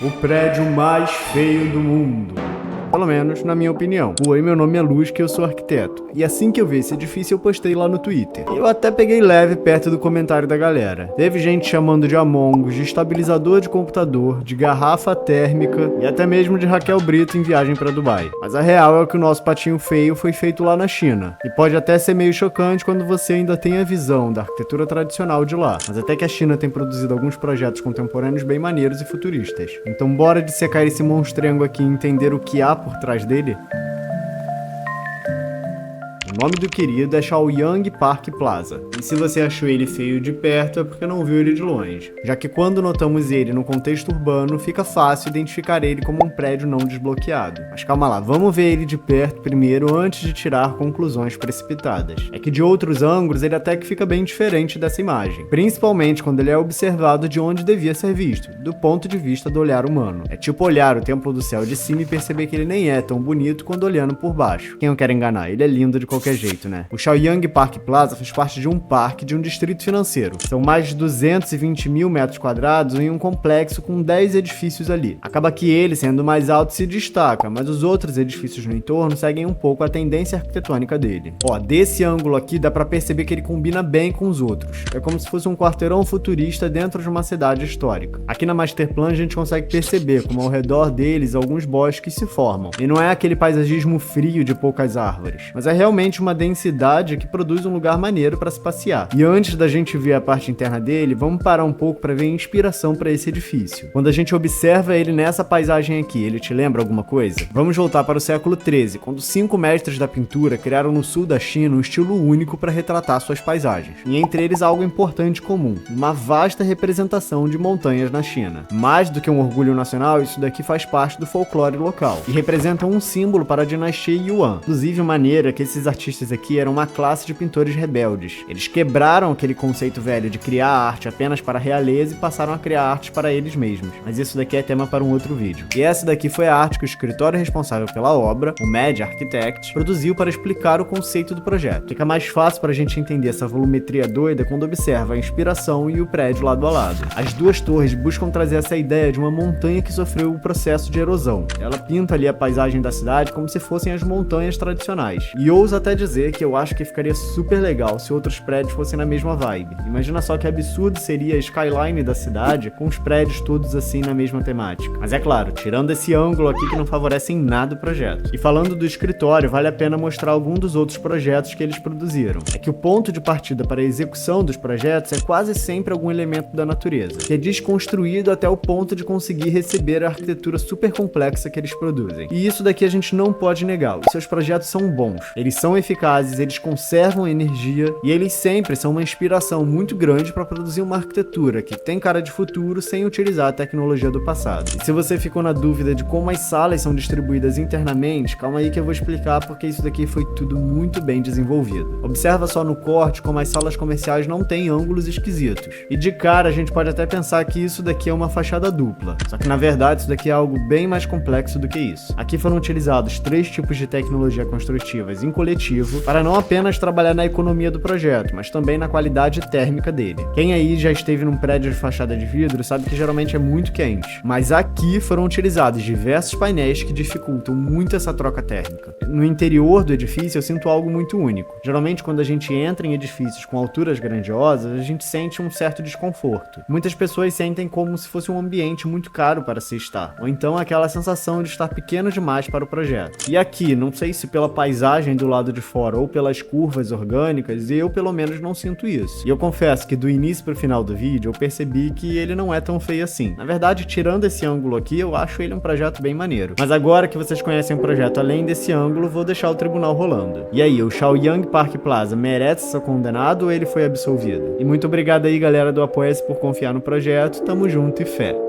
O prédio mais feio do mundo. Pelo menos, na minha opinião. Oi, meu nome é Luz, que eu sou arquiteto. E assim que eu vi esse edifício, eu postei lá no Twitter. Eu até peguei leve perto do comentário da galera. Teve gente chamando de Among Us, de estabilizador de computador, de garrafa térmica e até mesmo de Raquel Brito em viagem pra Dubai. Mas a real é que o nosso patinho feio foi feito lá na China. E pode até ser meio chocante quando você ainda tem a visão da arquitetura tradicional de lá. Mas até que a China tem produzido alguns projetos contemporâneos bem maneiros e futuristas. Então bora dissecar esse monstrengo aqui e entender o que há por trás dele? O nome do querido é Chaoyang Park Plaza, e se você achou ele feio de perto é porque não viu ele de longe, já que quando notamos ele no contexto urbano, fica fácil identificar ele como um prédio não desbloqueado. Mas calma lá, vamos ver ele de perto primeiro antes de tirar conclusões precipitadas. É que de outros ângulos ele até que fica bem diferente dessa imagem, principalmente quando ele é observado de onde devia ser visto, do ponto de vista do olhar humano. É tipo olhar o Templo do Céu de cima e perceber que ele nem é tão bonito quando olhando por baixo. Quem eu quero enganar? Ele é lindo de qualquer jeito, né? O Chaoyang Park Plaza faz parte de um parque de um distrito financeiro. São mais de 220 mil metros quadrados em um complexo com 10 edifícios ali. Acaba que ele, sendo mais alto, se destaca, mas os outros edifícios no entorno seguem um pouco a tendência arquitetônica dele. Ó, desse ângulo aqui dá pra perceber que ele combina bem com os outros. É como se fosse um quarteirão futurista dentro de uma cidade histórica. Aqui na Masterplan a gente consegue perceber como ao redor deles alguns bosques se formam. E não é aquele paisagismo frio de poucas árvores, mas é realmente uma densidade que produz um lugar maneiro para se passear. E antes da gente ver a parte interna dele, vamos parar um pouco para ver a inspiração para esse edifício. Quando a gente observa ele nessa paisagem aqui, ele te lembra alguma coisa? Vamos voltar para o século XIII, quando 5 mestres da pintura criaram no sul da China um estilo único para retratar suas paisagens. E entre eles algo importante comum, uma vasta representação de montanhas na China. Mais do que um orgulho nacional, isso daqui faz parte do folclore local e representa um símbolo para a dinastia Yuan. Inclusive, maneira que esses artistas aqui eram uma classe de pintores rebeldes. Eles quebraram aquele conceito velho de criar arte apenas para a realeza e passaram a criar artes para eles mesmos. Mas isso daqui é tema para um outro vídeo. E essa daqui foi a arte que o escritório responsável pela obra, o Mad Architects, produziu para explicar o conceito do projeto. Fica mais fácil para a gente entender essa volumetria doida quando observa a inspiração e o prédio lado a lado. As duas torres buscam trazer essa ideia de uma montanha que sofreu o processo de erosão. Ela pinta ali a paisagem da cidade como se fossem as montanhas tradicionais. E ousa até dizer que eu acho que ficaria super legal se outros prédios fossem na mesma vibe. Imagina só que absurdo seria a skyline da cidade com os prédios todos assim na mesma temática. Mas é claro, tirando esse ângulo aqui que não favorece em nada o projeto. E falando do escritório, vale a pena mostrar algum dos outros projetos que eles produziram. É que o ponto de partida para a execução dos projetos é quase sempre algum elemento da natureza, que é desconstruído até o ponto de conseguir receber a arquitetura super complexa que eles produzem. E isso daqui a gente não pode negar. Os seus projetos são bons, eles são eficazes, eles conservam energia e eles sempre são uma inspiração muito grande para produzir uma arquitetura que tem cara de futuro sem utilizar a tecnologia do passado. E se você ficou na dúvida de como as salas são distribuídas internamente, calma aí que eu vou explicar porque isso daqui foi tudo muito bem desenvolvido. Observa só no corte como as salas comerciais não têm ângulos esquisitos. E de cara a gente pode até pensar que isso daqui é uma fachada dupla. Só que na verdade isso daqui é algo bem mais complexo do que isso. Aqui foram utilizados 3 tipos de tecnologia construtivas em coletivo para não apenas trabalhar na economia do projeto, mas também na qualidade térmica dele. Quem aí já esteve num prédio de fachada de vidro sabe que geralmente é muito quente, mas aqui foram utilizados diversos painéis que dificultam muito essa troca térmica. No interior do edifício eu sinto algo muito único. Geralmente quando a gente entra em edifícios com alturas grandiosas, a gente sente um certo desconforto. Muitas pessoas sentem como se fosse um ambiente muito caro para se estar, ou então aquela sensação de estar pequeno demais para o projeto. E aqui, não sei se pela paisagem do lado de fora ou pelas curvas orgânicas, eu pelo menos não sinto isso. E eu confesso que do início pro final do vídeo eu percebi que ele não é tão feio assim. Na verdade, tirando esse ângulo aqui, eu acho ele um projeto bem maneiro. Mas agora que vocês conhecem o projeto além desse ângulo, vou deixar o tribunal rolando. E aí, o Chaoyang Park Plaza merece ser condenado ou ele foi absolvido? E muito obrigado aí, galera do Apoia-se, por confiar no projeto. Tamo junto e fé!